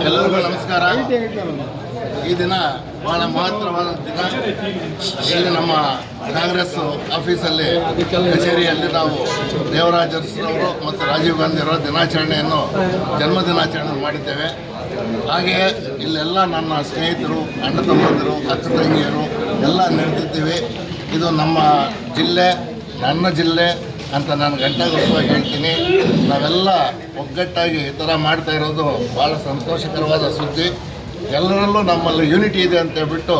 ಎಲ್ಲರಿಗೂ ನಮಸ್ಕಾರ. ಈ ದಿನ ಬಹಳ ಮಹತ್ತರವಾದ ದಿನ. ಇಲ್ಲಿ ನಮ್ಮ ಕಾಂಗ್ರೆಸ್ ಆಫೀಸಲ್ಲಿ ಕಚೇರಿಯಲ್ಲಿ ನಾವು ದೇವರಾಜ ಅರಸುರವರು ಮತ್ತು ರಾಜೀವ್ ಗಾಂಧಿ ಅವರ ದಿನಾಚರಣೆಯನ್ನು ಜನ್ಮದಿನಾಚರಣೆ ಮಾಡಿದ್ದೇವೆ. ಹಾಗೆಯೇ ಇಲ್ಲೆಲ್ಲ ನನ್ನ ಸ್ನೇಹಿತರು, ಅಣ್ಣ ತಮ್ಮಂದಿರು, ಅಕ್ಕ ತಂಗಿಯರು ಎಲ್ಲ ನೆರೆದಿದ್ದೀವಿ. ಇದು ನಮ್ಮ ಜಿಲ್ಲೆ, ನನ್ನ ಜಿಲ್ಲೆ ಅಂತ ನಾನು ಗಂಟೆಗೊಳಿಸುವಾಗಿ ಹೇಳ್ತೀನಿ. ನಾವೆಲ್ಲ ಒಗ್ಗಟ್ಟಾಗಿ ಈ ಥರ ಮಾಡ್ತಾ ಇರೋದು ಭಾಳ ಸಂತೋಷಕರವಾದ ಸುದ್ದಿ. ಎಲ್ಲರಲ್ಲೂ ನಮ್ಮಲ್ಲಿ ಯೂನಿಟಿ ಇದೆ ಅಂತ ಹೇಳ್ಬಿಟ್ಟು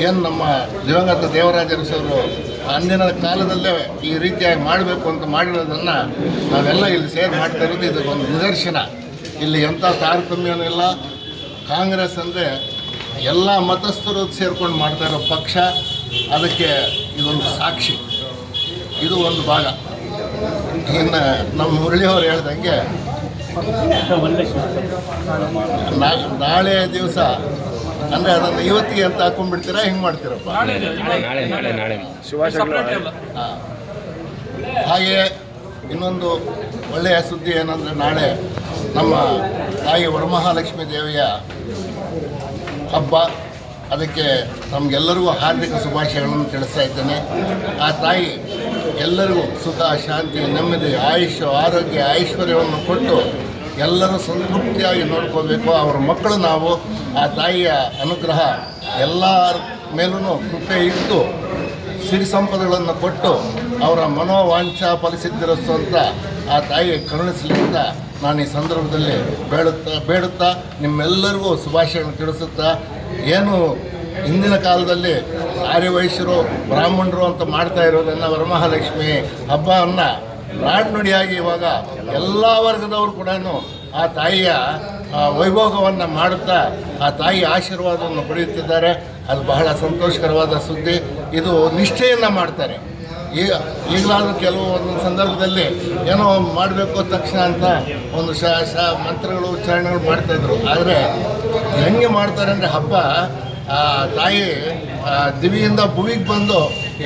ಏನು ನಮ್ಮ ದಿವಂಗತ ದೇವರಾಜ ಅರಸರು ಅಂದಿನ ಕಾಲದಲ್ಲೇ ಈ ರೀತಿಯಾಗಿ ಮಾಡಬೇಕು ಅಂತ ಮಾಡಿರೋದನ್ನು ನಾವೆಲ್ಲ ಇಲ್ಲಿ ಸೇರಿ ಮಾಡ್ತಾ ಇರೋದು ಇದಕ್ಕೊಂದು ನಿದರ್ಶನ. ಇಲ್ಲಿ ಎಂಥ ತಾರತಮ್ಯನೂ ಇಲ್ಲ. ಕಾಂಗ್ರೆಸ್ ಅಂದರೆ ಎಲ್ಲ ಮತಸ್ಥರು ಸೇರ್ಕೊಂಡು ಮಾಡ್ತಾ ಇರೋ ಪಕ್ಷ. ಅದಕ್ಕೆ ಇದೊಂದು ಸಾಕ್ಷಿ, ಇದು ಒಂದು ಭಾಗ. ಇನ್ನು ನಮ್ಮ ಮುರಳಿಯವರು ಹೇಳ್ದಂಗೆ ನಾಳೆ ದಿವಸ ಅಂದರೆ ಅದನ್ನು ಇವತ್ತಿಗೆ ಅಂತ ಹಾಕೊಂಡ್ಬಿಡ್ತೀರಾ, ಹಿಂಗೆ ಮಾಡ್ತೀರಪ್ಪ? ಹಾಗೆಯೇ ಇನ್ನೊಂದು ಒಳ್ಳೆಯ ಸುದ್ದಿ ಏನಂದರೆ, ನಾಳೆ ನಮ್ಮ ತಾಯಿ ವರಮಹಾಲಕ್ಷ್ಮೀ ದೇವಿಯ ಹಬ್ಬ. ಅದಕ್ಕೆ ನಮಗೆಲ್ಲರಿಗೂ ಹಾರ್ದಿಕ ಶುಭಾಶಯಗಳನ್ನು ತಿಳಿಸ್ತಾ ಇದ್ದೇನೆ. ಆ ತಾಯಿ ಎಲ್ಲರಿಗೂ ಸುಖ, ಶಾಂತಿ, ನೆಮ್ಮದಿ, ಆಯುಷ್ಯ, ಆರೋಗ್ಯ, ಐಶ್ವರ್ಯವನ್ನು ಕೊಟ್ಟು ಎಲ್ಲರೂ ಸಂತೃಪ್ತಿಯಾಗಿ ನೋಡ್ಕೋಬೇಕು. ಅವರ ಮಕ್ಕಳು ನಾವು. ಆ ತಾಯಿಯ ಅನುಗ್ರಹ ಎಲ್ಲರ ಮೇಲೂ ಕೃಪೆ ಇಟ್ಟು ಸಿರಿ ಸಂಪದಗಳನ್ನು ಕೊಟ್ಟು ಅವರ ಮನೋವಾಂಛ ಫಲಿಸಿದ್ದಿರಿಸು ಅಂತ ಆ ತಾಯಿ ಕರುಣಿಸಲಿ ಅಂತ ನಾನು ಈ ಸಂದರ್ಭದಲ್ಲಿ ಬೇಡುತ್ತಾ ನಿಮ್ಮೆಲ್ಲರಿಗೂ ಶುಭಾಶಯಗಳನ್ನು ತಿಳಿಸುತ್ತಾ, ಏನು ಹಿಂದಿನ ಕಾಲದಲ್ಲಿ ಆರ್ಯವೈಶ್ಯರು, ಬ್ರಾಹ್ಮಣರು ಅಂತ ಮಾಡ್ತಾ ಇರೋದನ್ನು ವರಮಹಾಲಕ್ಷ್ಮಿ ಹಬ್ಬವನ್ನು ನಾಡುನುಡಿಯಾಗಿ ಇವಾಗ ಎಲ್ಲ ವರ್ಗದವರು ಕೂಡ ಆ ತಾಯಿಯ ವೈಭೋಗವನ್ನು ಮಾಡುತ್ತಾ ಆ ತಾಯಿಯ ಆಶೀರ್ವಾದವನ್ನು ಪಡೆಯುತ್ತಿದ್ದಾರೆ. ಅದು ಬಹಳ ಸಂತೋಷಕರವಾದ ಸುದ್ದಿ. ಇದು ನಿಷ್ಠೆಯನ್ನು ಮಾಡ್ತಾರೆ. ಈಗಲಾದರೂ ಒಂದೊಂದು ಸಂದರ್ಭದಲ್ಲಿ ಏನೋ ಮಾಡಬೇಕು ತಕ್ಷಣ ಅಂತ ಒಂದು ಮಂತ್ರಗಳು, ಉಚ್ಚಾರಣೆಗಳು ಮಾಡ್ತಾಯಿದ್ರು. ಆದರೆ ಹೆಂಗೆ ಮಾಡ್ತಾರೆ ಅಂದರೆ, ಹಬ್ಬ ತಾಯಿ ದಿವಿಯಿಂದ ಭುವಿಗೆ ಬಂದು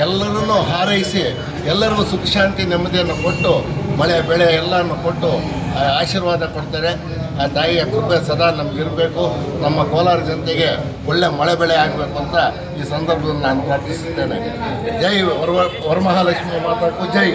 ಎಲ್ಲರನ್ನೂ ಹಾರೈಸಿ ಎಲ್ಲರಿಗೂ ಸುಖ, ಶಾಂತಿ, ನೆಮ್ಮದಿಯನ್ನು ಕೊಟ್ಟು ಮಳೆ ಬೆಳೆ ಎಲ್ಲವನ್ನು ಕೊಟ್ಟು ಆಶೀರ್ವಾದ ಕೊಡ್ತಾರೆ. ಆ ತಾಯಿಯ ಕೃಪೆ ಸದಾ ನಮಗಿರಬೇಕು. ನಮ್ಮ ಕೋಲಾರ ಜನತೆಗೆ ಒಳ್ಳೆ ಮಳೆ ಬೆಳೆ ಆಗಬೇಕು ಅಂತ ಈ ಸಂದರ್ಭದಲ್ಲಿ ನಾನು ಪ್ರಾರ್ಥಿಸುತ್ತೇನೆ. ಜೈ ವರಮಹಾಲಕ್ಷ್ಮಿ ಮಾತಾಡಬೇಕು. ಜೈ